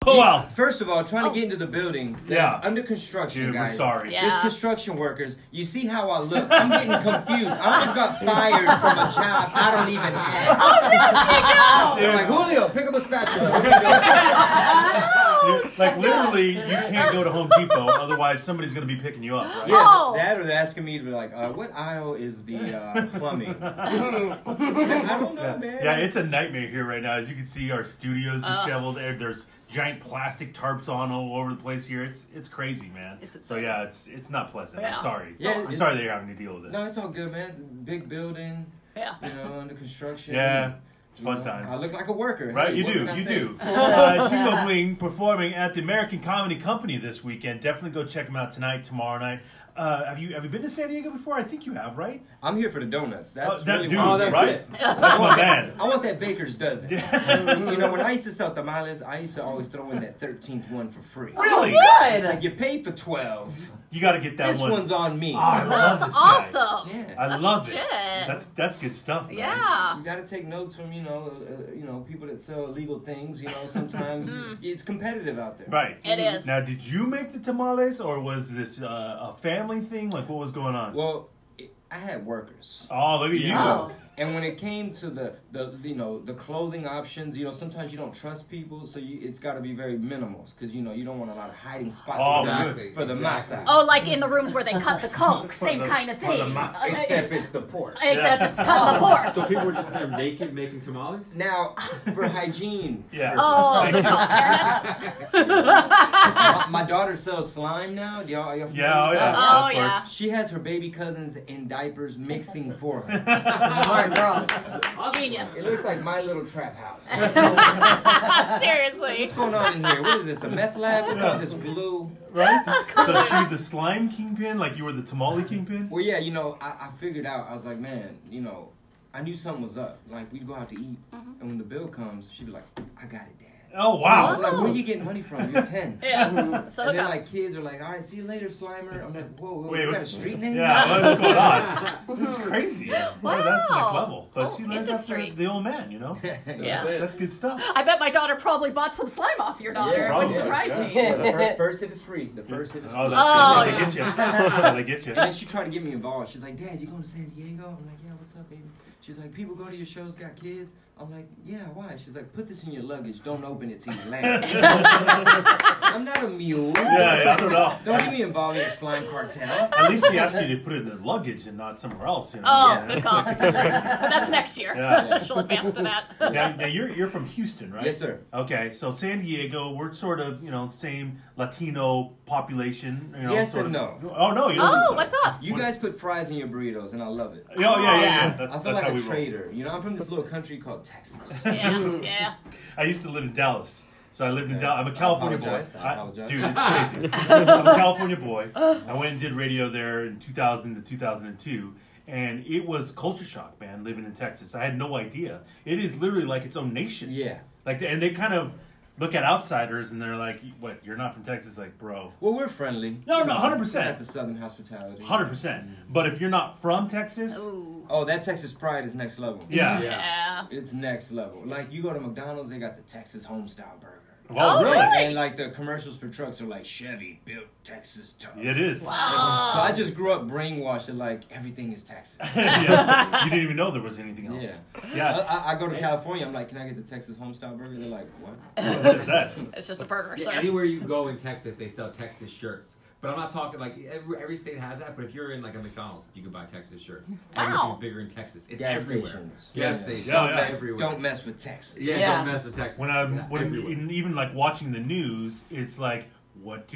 Oh, wow. First of all, trying to get into the building that's under construction, Dude, guys. we're sorry. Yeah. There's construction workers. You see how I look? I'm getting confused. I almost got fired from a job I don't even have. Oh, They're like, Julio, pick up a spatula. Like, literally, you can't go to Home Depot, otherwise somebody's going to be picking you up, right? Yeah, Oh. that or they're asking me to be like, what aisle is the plumbing? I don't know, man. Yeah, it's a nightmare here right now. As you can see, our studio's disheveled. There's giant plastic tarps on all over the place here. It's crazy, man. So yeah, it's not pleasant. Yeah. I'm sorry. Yeah, I'm sorry that you're having to deal with this. No, it's all good, man. Big building, Yeah. under construction. Yeah, it's You fun know, times. I look like a worker. Right, Hey, you what do, can I you say? do. Chingo Bling performing at the American Comedy Company this weekend. Definitely go check them out tonight, tomorrow night. Have you been to San Diego before? I think you have, right? I'm here for the donuts. That's that really dude, what that's right? it. That's my man. I want that baker's dozen. When I used to sell tamales, I used to always throw in that 13th one for free. Really? It's like you paid for 12. You got to get that This one. one's on me. Oh, I love That's this guy. awesome. Yeah. I love legit. it. That's good stuff, man. Yeah. You got to take notes from people that sell illegal things. Sometimes it's competitive out there. Right. It is. Now, did you make the tamales, or was this a family thing? Like, what was going on? Well, I had workers. Oh, look at you. Oh. And when it came to the clothing options, sometimes you don't trust people, so it's got to be very minimal because you don't want a lot of hiding spots Oh, Exactly. for the masa. Oh, like in the rooms where they cut the coke, same the- kind of for the thing. masa. Except it's the pork. Except it's cut the pork. So people were just there naked making tamales? Now, for hygiene. Yeah. Oh, Thank you. My daughter sells slime now. Y'all Yeah, familiar oh with yeah. that? Oh, of yeah. course. She has her baby cousins in diapers mixing for her. Smart girls. Genius. It looks like my little trap house. Seriously. What's going on in here? What is this, a meth lab? What's all this glue? Right? So she the slime kingpin, like you were the tamale kingpin? Well, yeah, I figured out, I was like, man, I knew something was up. Like, we'd go out to eat, and when the bill comes, she'd be like, I got it, Dad. Oh, wow. I'm like, where are you getting money from? You're 10. Yeah. So And then, okay. like, kids are like, all right, see you later, Slimer. I'm like, whoa, Wait, you got a what's street name? Yeah, what's going on? This is crazy. Wow. That's next level. But Oh, she learns industry. after the old man, Yeah. That's good stuff. I bet my daughter probably bought some slime off your daughter. Yeah, It wouldn't probably. surprise Yeah, me. the first hit is free. The first hit is free. Oh, Oh, that's yeah. they get you. That's how they get you. And then she tried to get me involved. She's like, Dad, you going to San Diego? I'm like, yeah, what's up, baby? She's like, people go to your shows, got kids? I'm like, yeah, why? She's like, put this in your luggage. Don't open it till you land. I'm not a mule. Yeah, I don't know. Don't get me involved in a slime cartel. At least he asked you to put it in the luggage and not somewhere else. Oh, Yeah. good call. But that's next year. Yeah. She'll advance to that. Now you're from Houston, right? Yes, sir. Okay, so San Diego, we're sort of, same Latino population. Yes sort and of- no. Oh, no, you don't think Oh, so. what's up? You guys put fries in your burritos, and I love it. Oh, yeah. Yeah. That's I feel that's like how a we roll. trader. I'm from this little country called Texas. Yeah, yeah. I used to live in Dallas. So I lived in Okay. Dallas. I'm a California boy. I apologize. Dude, it's crazy. I'm a California boy. I went and did radio there in 2000 to 2002. And it was culture shock, man, living in Texas. I had no idea. It is literally like its own nation. Yeah. And they kind of look at outsiders and they're like, what, you're not from Texas? Like, bro. Well, we're friendly. No, 100%. Got the Southern hospitality. 100%. But if you're not from Texas, Ooh. Oh, that Texas pride is next level. yeah. Yeah. It's next level. Like, you go to McDonald's, they got the Texas homestyle burger. Oh, Oh, really? really? And, like, the commercials for trucks are like, Chevy built Texas tough. It is. Wow. So I just grew up brainwashed that, like, everything is Texas. Yes. You didn't even know there was anything else. Yeah. I go to California, I'm like, can I get the Texas homestyle burger? They're like, what? What is that? It's just a burger, Yeah, sir. anywhere you go in Texas, they sell Texas shirts. But I'm not talking like every state has that. But if you're in like a McDonald's, you can buy Texas shirts. Everything's bigger in Texas. It's Gas everywhere. stations. Gas Yeah. stations. Yeah. Everywhere. Don't mess with Texas. Yeah, Yeah. don't mess with Texas. When everywhere. even like watching the news, it's like, what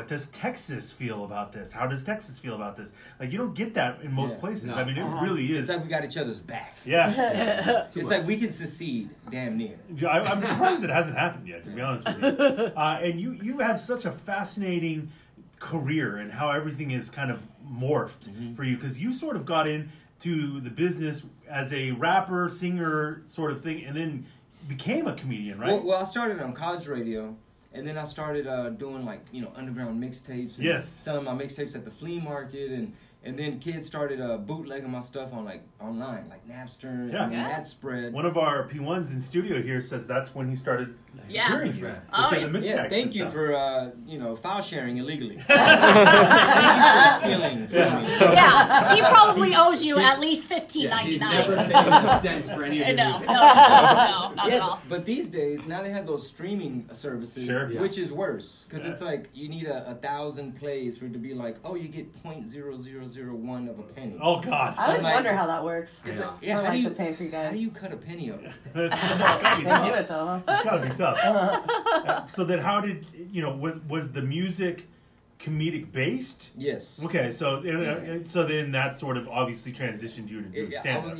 does Texas feel about this? How does Texas feel about this? Like, you don't get that in most Yeah. places. No. I mean, it really is. It's like we got each other's back. Yeah. It's like we can secede, damn near. I'm surprised it hasn't happened yet, to be honest with you. And you have such a fascinating career and how everything is kind of morphed for you, because you sort of got into the business as a rapper, singer sort of thing, and then became a comedian, right? Well, I started on college radio, and then I started doing like underground mixtapes. And Yes. Selling my mixtapes at the flea market, and And then kids started bootlegging my stuff on like online, like Napster, Yeah. and Yeah. that spread. One of our P1s in studio here says that's when he started Yeah. hearing you. Oh, Just yeah. the mix Yeah, tags thank and you stuff. for file sharing illegally. Thank you for stealing from me. Yeah, he probably owes you at least He's $15.99. never paid a cent for any of your No, music. no, not at Yeah, all. but these days now they have those streaming services, Sure. Yeah. which is worse because Yeah. it's like you need 1,000 plays for it to be like, oh, you get 0.0001 of a penny. Oh God. I always like- wonder how that works. It's Yeah. like, I yeah, don't how do like you the pay for you how guys. do you cut a penny up? It's gotta be They tough. do it though, huh? It's gotta be tough. So then, how did was the music comedic based? Yes. Okay, so then that sort of obviously transitioned you to do stand up.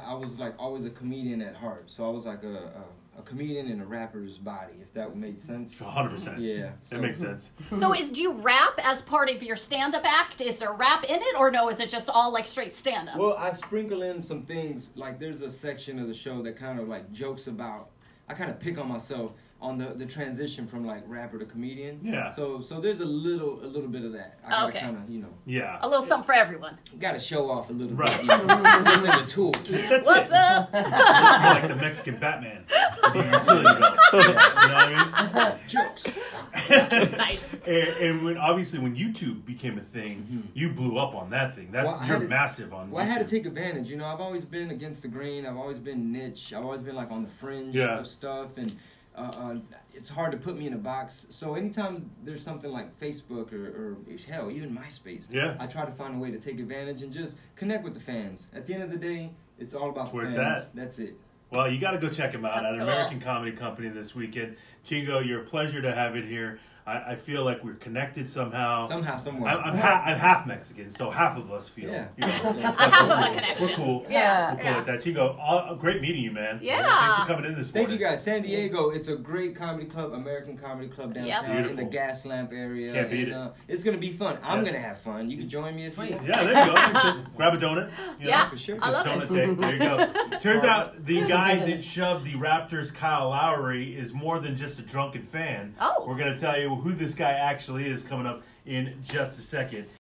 I was like always a comedian at heart, so I was like a comedian in a rapper's body, if that made sense. 100%. Yeah, That makes sense. So do you rap as part of your stand-up act? Is there rap in it, or no, is it just all like straight stand-up? Well, I sprinkle in some things, like there's a section of the show that kind of like jokes about, I kind of pick on myself on the transition from like rapper to comedian. Yeah. So there's a little bit of that. I gotta Okay. kind of, Yeah. A little something for everyone. gotta show off a little Right. bit. What's in the toolkit. That's What's it. up? You're like the Mexican Batman. The utility belt. You know what I mean? Jokes. Nice. And when YouTube became a thing, you blew up on that thing. Well, I You're had to- massive on Well, I had to YouTube. take advantage. I've always been against the grain. I've always been niche. I've always been like on the fringe Yeah. of stuff, and it's hard to put me in a box. So anytime there's something like Facebook or hell, even MySpace, Yeah. I try to find a way to take advantage and just connect with the fans. At the end of the day, it's all about That's where the it's fans. at. That's it. Well, you got to go check him out That's at cool. American Comedy Company this weekend. Chingo, you're a pleasure to have it here. I feel like we're connected somehow. Somehow, somewhere. I'm half Mexican, so half of us feel. Yeah. A half of a connection. We're cool. Yeah. We're cool with that. Chingo, great meeting you, man. Yeah. Thanks for coming in this Thank morning. you guys. San Diego, it's a great comedy club, American Comedy Club downtown in Beautiful. the Gas Lamp area. Can't beat and, it. It's going to be fun. I'm Yeah. going to have fun. You can join me if you want. Yeah, there you go. Grab a donut. You know, Yeah, for sure. I just love donut it. take. There you go. Turns out the guy that shoved the Raptors, Kyle Lowry, is more than just a drunken fan. Oh. We're going to tell you who this guy actually is coming up in just a second.